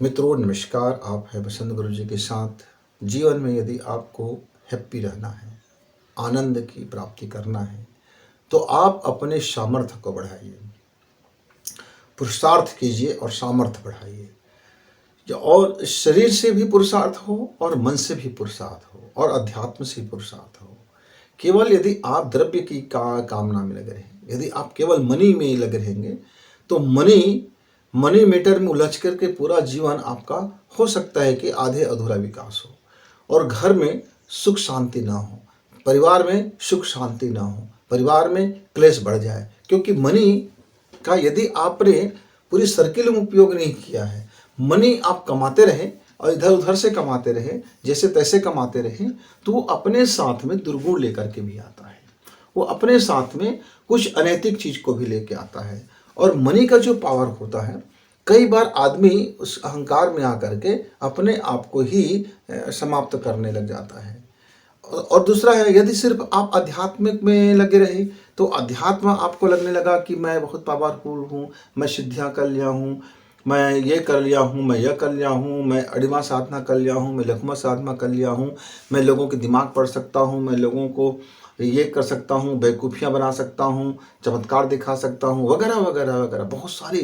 मित्रों नमस्कार। आप हैं बसंत गुरु जी के साथ। जीवन में यदि आपको हैप्पी रहना है, आनंद की प्राप्ति करना है, तो आप अपने सामर्थ्य को बढ़ाइए, पुरुषार्थ कीजिए और सामर्थ्य बढ़ाइए। और शरीर से भी पुरुषार्थ हो और मन से भी पुरुषार्थ हो और अध्यात्म से भी पुरुषार्थ हो। केवल यदि आप द्रव्य की कामना में लगे रहें, यदि आप केवल मनी में लगे रहेंगे, तो मनी मीटर में उलझ करके पूरा जीवन आपका हो सकता है कि आधे अधूरा विकास हो और घर में सुख शांति ना हो, परिवार में सुख शांति ना हो, परिवार में क्लेश बढ़ जाए। क्योंकि मनी का यदि आपने पूरी सर्किल में उपयोग नहीं किया है, मनी आप कमाते रहे और इधर उधर से कमाते रहे, जैसे तैसे कमाते रहे, तो वो अपने साथ में दुर्गुण लेकर के भी आता है। वो अपने साथ में कुछ अनैतिक चीज को भी लेके आता है। और मनी का जो पावर होता है, कई बार आदमी उस अहंकार में आकर के अपने आप को ही समाप्त करने लग जाता है। और दूसरा है, यदि सिर्फ आप आध्यात्मिक में लगे रहे, तो अध्यात्म आपको लगने लगा कि मैं बहुत पावरफुल हूँ, मैं सिद्धियाँ कर लिया हूँ, मैं ये कर लिया हूँ, मैं यह कर लिया हूँ, मैं अणिमा साधना कर लिया हूँ, मैं लघुमा साधना कर लिया हूँ, मैं लोगों के दिमाग पढ़ सकता हूँ, मैं लोगों को ये कर सकता हूँ, बेवकूफ़ियाँ बना सकता हूँ, चमत्कार दिखा सकता हूँ, वगैरह वगैरह वगैरह। बहुत सारी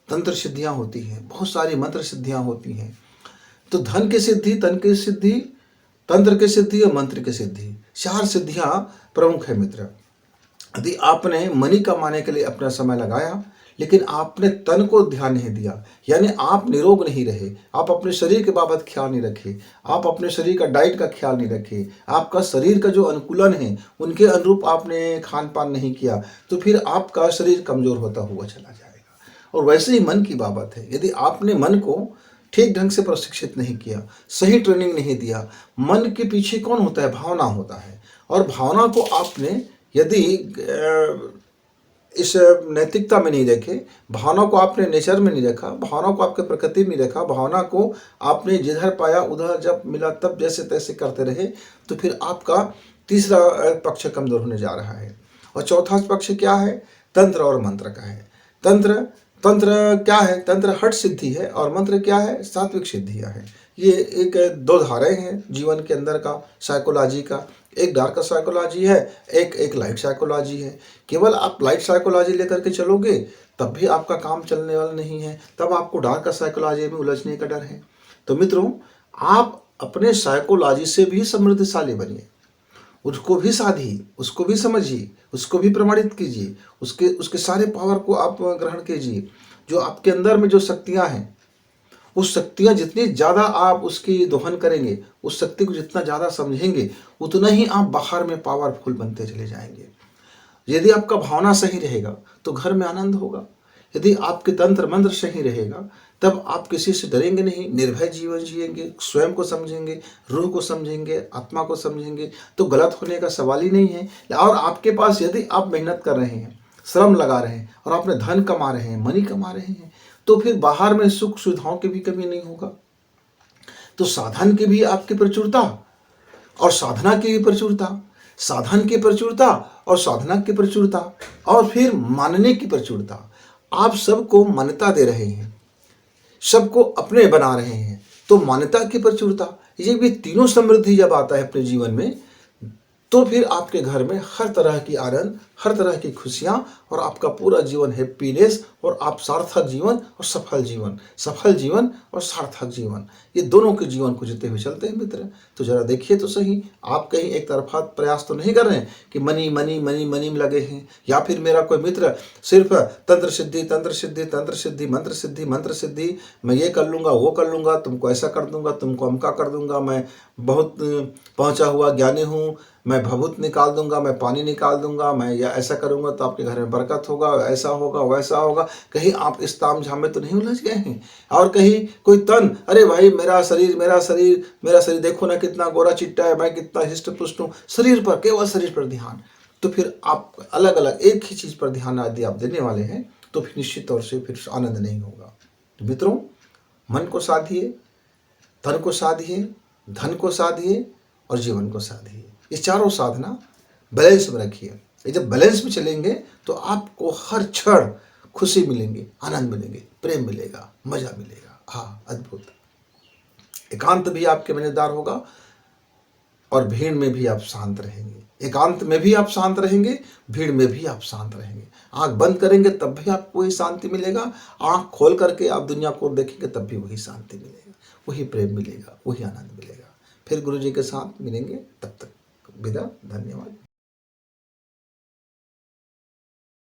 तंत्र सिद्धियाँ होती हैं, बहुत सारी मंत्र सिद्धियाँ होती हैं। तो धन की सिद्धि, तन की सिद्धि, तंत्र की सिद्धि और मंत्र की सिद्धि, चार सिद्धियां प्रमुख है मित्र। यदि आपने मनी कमाने के लिए अपना समय लगाया, लेकिन आपने तन को ध्यान नहीं दिया, यानी आप निरोग नहीं रहे, आप अपने शरीर के बाबत ख्याल नहीं रखे, आप अपने शरीर का डाइट का ख्याल नहीं रखे, आपका शरीर का जो अनुकूलन है उनके अनुरूप आपने खान पान नहीं किया, तो फिर आपका शरीर कमजोर होता हुआ चला जाएगा। और वैसे ही मन की बाबत है, यदि आपने मन को ठीक ढंग से प्रशिक्षित नहीं किया, सही ट्रेनिंग नहीं दिया, मन के पीछे कौन होता है? भावना होता है। और भावना को आपने यदि इस नैतिकता में नहीं रखे, भावना को आपने नेचर में नहीं रखा, भावना को आपके प्रकृति में रखा, भावना को आपने जिधर पाया उधर जब मिला तब जैसे तैसे करते रहे, तो फिर आपका तीसरा पक्ष कमजोर होने जा रहा है। और चौथा पक्ष क्या है? तंत्र और मंत्र का है। तंत्र तंत्र क्या है? तंत्र हठ सिद्धि है और मंत्र क्या है? सात्विक सिद्धियां हैं। ये एक दो धाराएं हैं जीवन के अंदर का साइकोलॉजी का। एक डार्क साइकोलॉजी है, एक लाइट साइकोलॉजी है। केवल आप लाइट साइकोलॉजी लेकर के चलोगे तब भी आपका काम चलने वाला नहीं है, तब आपको डार्क साइकोलॉजी में उलझने का डर है। तो मित्रों, आप अपने साइकोलॉजी से भी समृद्धशाली बनिए, उसको भी साधिए, उसको भी समझिए, उसको भी प्रमाणित कीजिए, उसके उसके सारे पावर को आप ग्रहण कीजिए। जो आपके अंदर में जो शक्तियां हैं, उस शक्तियां जितनी ज़्यादा आप उसकी दोहन करेंगे, उस शक्ति को जितना ज़्यादा समझेंगे, उतना ही आप बाहर में पावरफुल बनते चले जाएंगे। यदि आपका भावना सही रहेगा तो घर में आनंद होगा। यदि आपके तंत्र मंत्र सही रहेगा, तब आप किसी से डरेंगे नहीं, निर्भय जीवन जिएंगे, स्वयं को समझेंगे, रूह को समझेंगे, आत्मा को समझेंगे, तो गलत होने का सवाल ही नहीं है। और आपके पास यदि आप मेहनत कर रहे हैं, श्रम लगा रहे हैं और आपने धन कमा रहे हैं, मनी कमा रहे हैं, तो फिर बाहर में सुख सुविधाओं की भी कमी नहीं होगा। तो साधन की भी आपकी प्रचुरता और साधना की भी प्रचुरता, साधन की प्रचुरता और साधना की प्रचुरता, और फिर मानने की प्रचुरता। आप सबको मान्यता दे रहे हैं, सबको अपने बना रहे हैं, तो मान्यता की प्रचुरता, ये भी तीनों समृद्धि जब आता है अपने जीवन में, तो फिर आपके घर में हर तरह की आनंद, हर तरह की खुशियाँ और आपका पूरा जीवन हैप्पीनेस, और आप सार्थक जीवन और सफल जीवन और सार्थक जीवन, ये दोनों के जीवन को जीते हुए चलते हैं मित्र। तो जरा देखिए तो सही, आप कहीं एक तरफा प्रयास तो नहीं कर रहे हैं कि मनी मनी मनी मनी में लगे हैं, या फिर मेरा कोई मित्र सिर्फ तंत्र सिद्धि तंत्र सिद्धि तंत्र सिद्धि मंत्र सिद्धि, मैं ये कर लूँगा वो कर लूँगा, तुमको ऐसा कर दूंगा, तुमको अमका कर दूंगा, मैं बहुत पहुँचा हुआ ज्ञानी हूँ, मैं भभूत निकाल दूंगा, मैं पानी निकाल दूंगा, मैं या ऐसा करूंगा तो आपके घर में बरकत होगा, ऐसा होगा वैसा होगा। कहीं आप इस ताम झाम में तो नहीं उलझ गए हैं? और कहीं कोई तन, अरे भाई मेरा शरीर मेरा शरीर मेरा शरीर देखो ना कितना गोरा चिट्टा है, मैं कितना हिष्ट पुष्ट हूँ, शरीर पर, केवल शरीर पर ध्यान। तो फिर आप अलग अलग एक ही चीज पर ध्यान यदि आप देने वाले हैं, तो फिर निश्चित तौर से फिर आनंद नहीं होगा। तो मित्रों, मन को साधिए, तन को साधिए, धन को साधिए और जीवन को साधिए। ये चारों साधना बैलेंस में रखिए। ये जब बैलेंस में चलेंगे तो आपको हर क्षण खुशी मिलेंगे, आनंद मिलेंगे, प्रेम मिलेगा, मजा मिलेगा। हाँ, अद्भुत। एकांत भी आपके मज़ेदार होगा और भीड़ में भी आप शांत रहेंगे। एकांत में भी आप शांत रहेंगे, भीड़ में भी आप शांत रहेंगे। आँख बंद करेंगे तब भी आपको वही शांति मिलेगा, आँख खोल करके आप दुनिया को देखेंगे तब भी वही शांति मिलेगा, वही प्रेम मिलेगा, वही आनंद मिलेगा। फिर गुरु जी के साथ मिलेंगे, तब तक विदा, धन्यवाद।